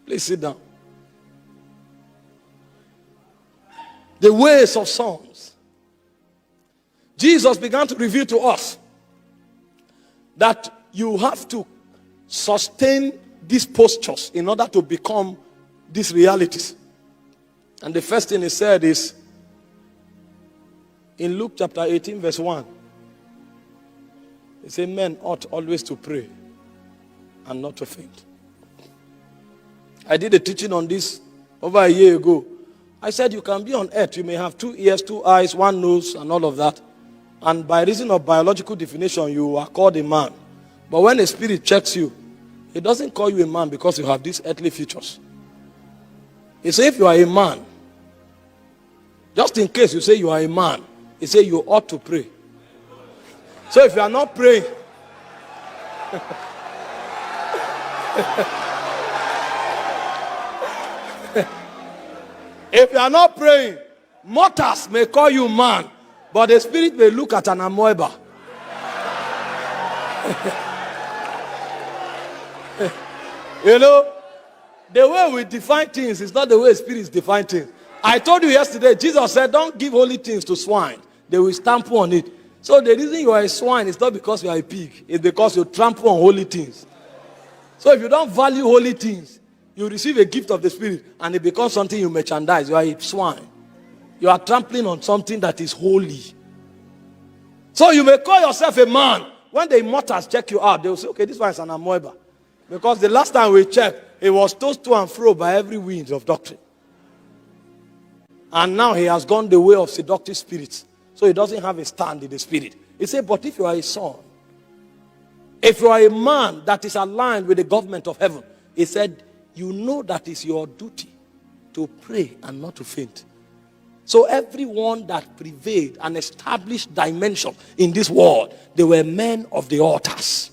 Please sit down. The ways of sons. Jesus began to reveal to us that you have to sustain these postures in order to become these realities. And the first thing he said is in Luke chapter 18 verse 1. He said men ought always to pray and not to faint. I did a teaching on this over a year ago. I said you can be on earth. You may have 2 ears, 2 eyes, 1 nose and all of that. And by reason of biological definition, you are called a man. But when a spirit checks you, it doesn't call you a man because you have these earthly features. He says if you are a man, just in case you say you are a man, he says you ought to pray. So if you are not praying, if you are not praying, mortals may call you man, but the spirit may look at an amoeba. You know, the way we define things is not the way spirits define things. I told you yesterday, Jesus said, don't give holy things to swine. They will stamp on it. So the reason you are a swine is not because you are a pig. It's because you trample on holy things. So if you don't value holy things, you receive a gift of the spirit and it becomes something you merchandise. You are a swine. You are trampling on something that is holy. So you may call yourself a man. When the immortals check you out, they will say, okay, this one is an amoeba. Because the last time we checked, it was tossed to and fro by every wind of doctrine. And now he has gone the way of seductive spirits. So he doesn't have a stand in the spirit. He said, but if you are a son, if you are a man that is aligned with the government of heaven, he said, you know that it's your duty to pray and not to faint. So everyone that prevailed an established dimension in this world, they were men of the altars.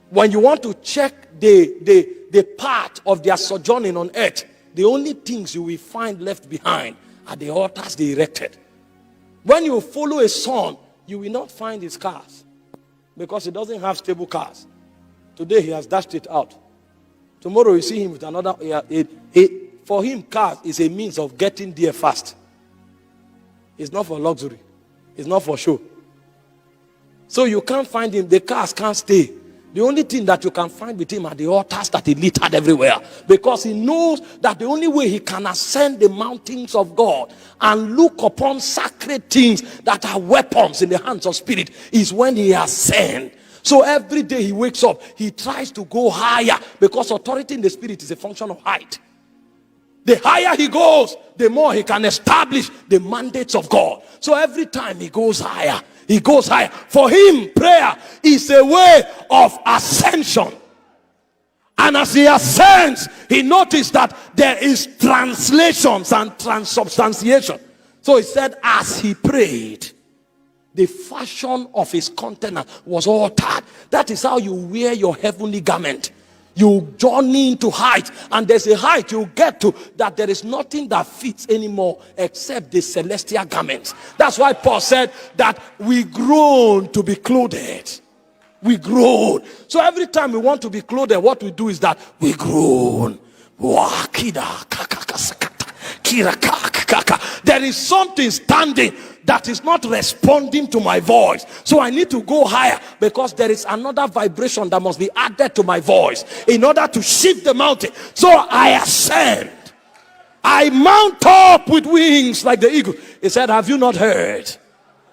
When you want to check the part of their sojourning on earth, the only things you will find left behind are the altars they erected. When you follow a son, you will not find his cars because he doesn't have stable cars. Today he has dashed it out. Tomorrow you see him with another. For him, cars is a means of getting there fast. It's not for luxury. It's not for show. So you can't find him. The cars can't stay. The only thing that you can find with him are the altars that he littered everywhere. Because he knows that the only way he can ascend the mountains of God and look upon sacred things that are weapons in the hands of spirit is when he ascends. So every day he wakes up, he tries to go higher because authority in the spirit is a function of height. The higher he goes, the more he can establish the mandates of God. So every time he goes higher, he goes higher. For him, prayer is a way of ascension. And as he ascends, he noticed that there is translations and transubstantiation. So he said, as he prayed, the fashion of his countenance was altered. That is how you wear your heavenly garment. You journey into height, and there's a height you get to that there is nothing that fits anymore except the celestial garments. That's why Paul said that we groan to be clothed. We groan. So every time we want to be clothed, what we do is that we groan. There is something standing that is not responding to my voice. So I need to go higher because there is another vibration that must be added to my voice in order to shift the mountain. So I ascend. I mount up with wings like the eagle. He said, have you not heard?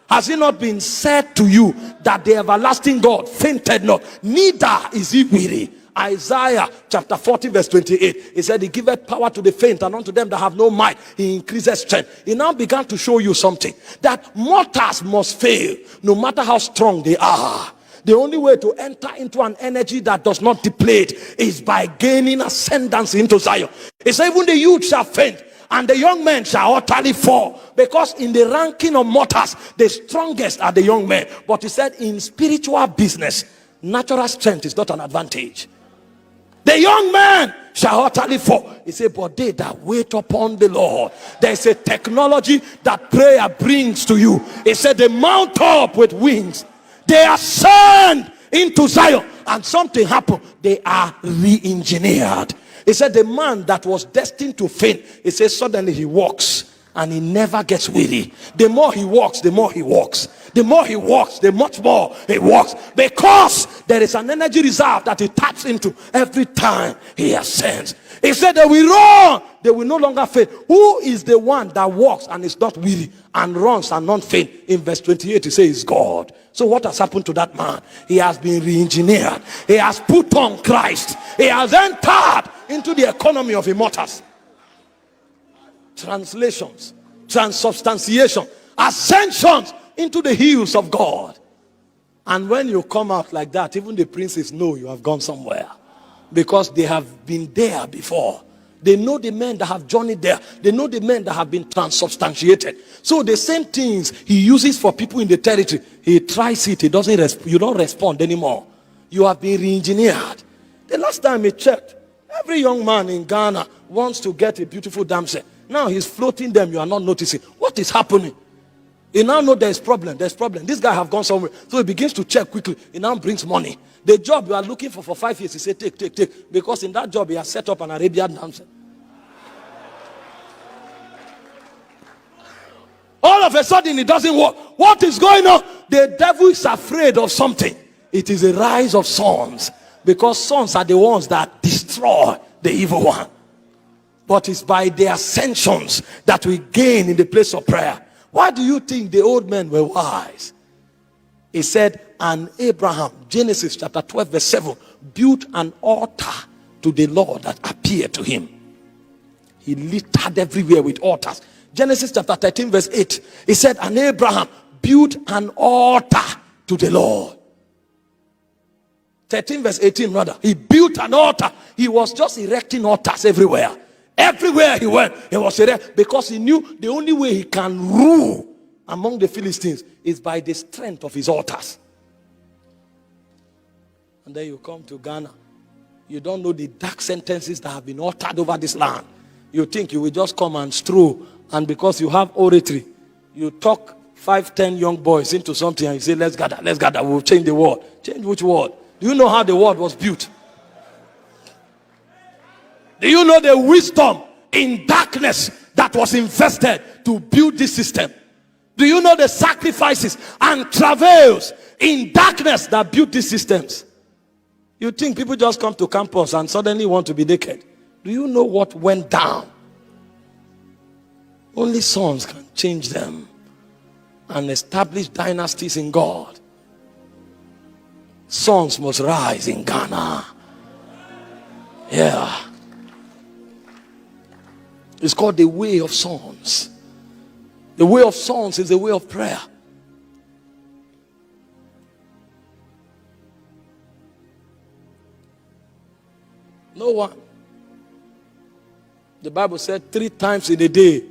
Has it not been said to you that the everlasting God fainted not, neither is he weary? Isaiah chapter 40 verse 28. He said he giveth power to the faint, and unto them that have no might he increases strength. He now began to show you something, that mortals must fail no matter how strong they are. The only way to enter into an energy that does not deplete is by gaining ascendance into Zion. He said even the youth shall faint and the young men shall utterly fall, because in the ranking of mortals the strongest are the young men. But he said in spiritual business, natural strength is not an advantage. The young man shall utterly fall. He said, but they that wait upon the Lord, there's a technology that prayer brings to you. He said they mount up with wings, they ascend into Zion and something happened, they are re-engineered. He said the man that was destined to faint, he says suddenly he walks and he never gets weary. The more he walks, the more he walks. The more he walks, the much more he walks, because there is an energy reserve that he taps into every time he ascends. He said they will run, they will no longer faint. Who is the one that walks and is not weary, and runs and not faint? In verse 28 he says God. So what has happened to that man? He has been re-engineered. He has put on Christ. He has entered into the economy of immortals. Translations, transubstantiation, ascensions into the hills of God. And when you come out like that, even the princes know you have gone somewhere, because they have been there before. They know the men that have journeyed there. They know the men that have been transubstantiated. So the same things he uses for people in the territory, he tries it, he doesn't you don't respond anymore. You have been re-engineered. The last time he checked, every young man in Ghana wants to get a beautiful damsel. Now he's floating them, you are not noticing. What is happening? He now know there's problem. This guy have gone somewhere. So he begins to check quickly. He now brings money. The job you are looking for 5 years, he said, take. Because in that job, he has set up an Arabian dancer. All of a sudden, it doesn't work. What is going on? The devil is afraid of something. It is a rise of sons. Because sons are the ones that destroy the evil one. But it's by the ascensions that we gain in the place of prayer. Why do you think the old men were wise? He said, and Abraham, Genesis chapter 12 verse 7, built an altar to the Lord that appeared to him. He littered everywhere with altars. Genesis chapter 13 verse 8, he said, and Abraham built an altar to the Lord. 13 verse 18 rather, he built an altar. He was just erecting altars everywhere. Everywhere he went, he was there, because he knew the only way he can rule among the Philistines is by the strength of his altars. And then you come to Ghana. You don't know the dark sentences that have been uttered over this land. You think you will just come and stroll, and because you have oratory, you talk 5-10 young boys into something and you say, let's gather, we'll change the world. Change which world? Do you know how the world was built? Do you know the wisdom in darkness that was invested to build this system? Do you know the sacrifices and travails in darkness that built these systems? You think people just come to campus and suddenly want to be naked? Do you know what went down? Only sons can change them and establish dynasties in God. Sons must rise in Ghana. Yeah. It's called the way of sons. The way of sons is the way of prayer. No one. The Bible said 3 times in a day,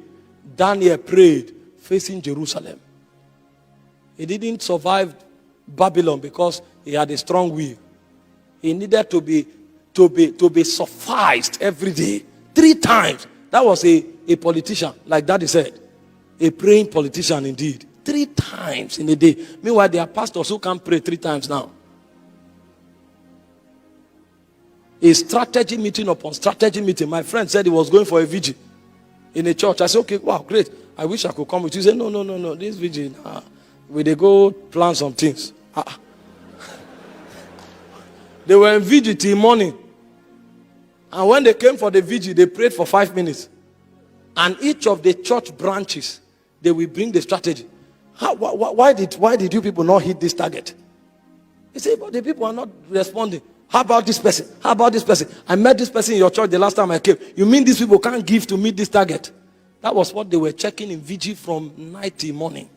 Daniel prayed facing Jerusalem. He didn't survive Babylon because he had a strong will. He needed to be sufficed every day. 3 times. That was a politician, like Daddy said. A praying politician indeed. 3 times in a day. Meanwhile, there are pastors who can't pray 3 times now. A strategy meeting upon strategy meeting. My friend said he was going for a vigil in a church. I said, okay, wow, great. I wish I could come with you. He said, no. This vigil, we they go plan some things. They were in vigil till morning. And when they came for the vigil, they prayed for 5 minutes. And each of the church branches, they will bring the strategy. Why did you people not hit this target? He said, but the people are not responding. How about this person? How about this person? I met this person in your church the last time I came. You mean these people can't give to meet this target? That was what they were checking in vigil from night till morning.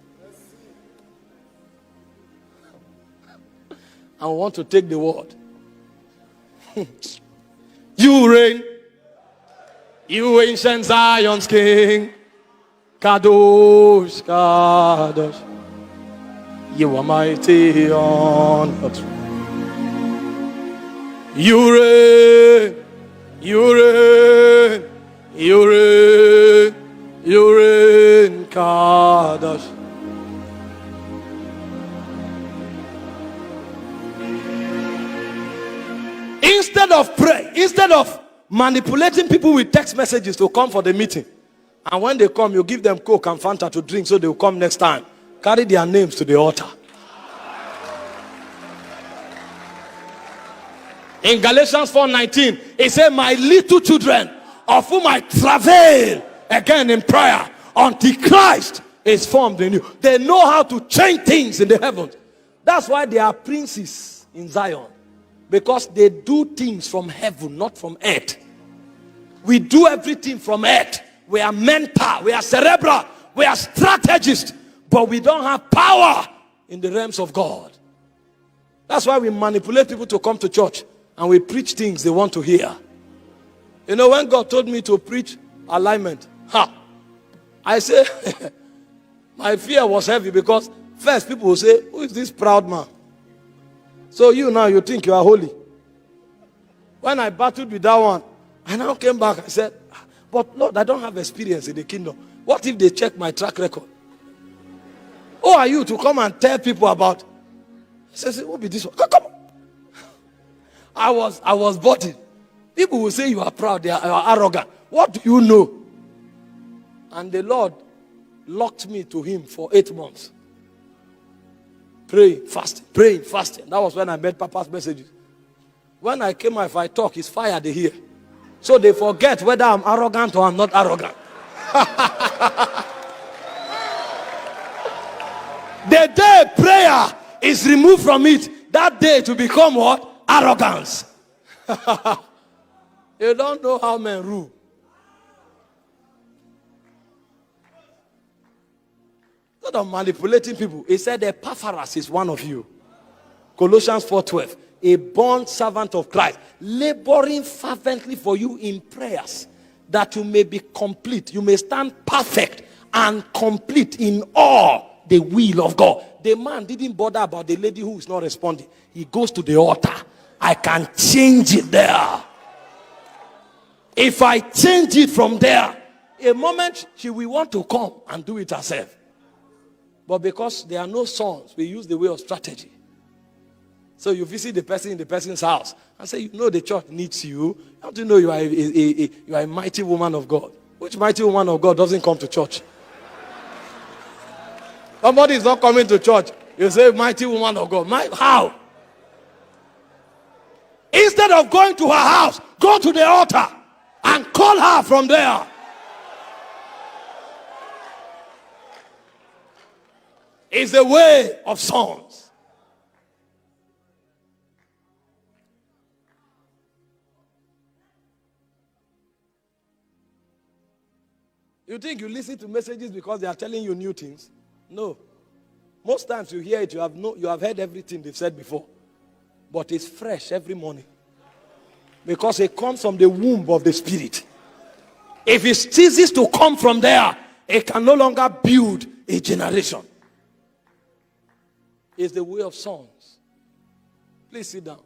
I want to take the word. You reign, you ancient Zion's king, Kadosh, Kadosh, you are mighty on the throne. You reign, you reign, you reign, you reign, Kadosh. Instead of manipulating people with text messages to come for the meeting, and when they come, you give them Coke and Fanta to drink so they will come next time. Carry their names to the altar. In Galatians 4:19, it says, my little children, of whom I travail again in prayer, until Christ is formed in you. They know how to change things in the heavens. That's why they are princes in Zion. Because they do things from heaven, not from earth. We do everything from earth. We are mental, we are cerebral, we are strategists, but we don't have power in the realms of God. That's why we manipulate people to come to church and we preach things they want to hear. You know, when God told me to preach alignment, I say, my fear was heavy because first people will say, who is this proud man? So you now, you think you are holy. When I battled with that one, I now came back, I said, but Lord, I don't have experience in the kingdom. What if they check my track record? Who are you to come and tell people about? He says, what be this one? Come on. I was burdened. People will say you are proud, you are arrogant. What do you know? And the Lord locked me to him for 8 months. Praying, fasting. That was when I met Papa's messages. When I came out, if I talk, it's fire they hear. So they forget whether I'm arrogant or I'm not arrogant. The day prayer is removed from it, that day to become what? Arrogance. You don't know how men rule. Instead of manipulating people, he said Epaphras is one of you. Colossians 4:12. A born servant of Christ, laboring fervently for you in prayers, that you may be complete. You may stand perfect and complete in all the will of God. The man didn't bother about the lady who is not responding. He goes to the altar. I can change it there. If I change it from there, a moment she will want to come and do it herself. But because there are no sons, we use the way of strategy. So you visit the person in the person's house and say, you know the church needs you. How do you know you are a mighty woman of God? Which mighty woman of God doesn't come to church? Somebody is not coming to church. You say, mighty woman of God. How? Instead of going to her house, go to the altar and call her from there. It's the way of sons. You think you listen to messages because they are telling you new things? No. Most times you hear it, you have heard everything they've said before. But it's fresh every morning. Because it comes from the womb of the Spirit. If it ceases to come from there, it can no longer build a generation. It's the way of sons. Please sit down.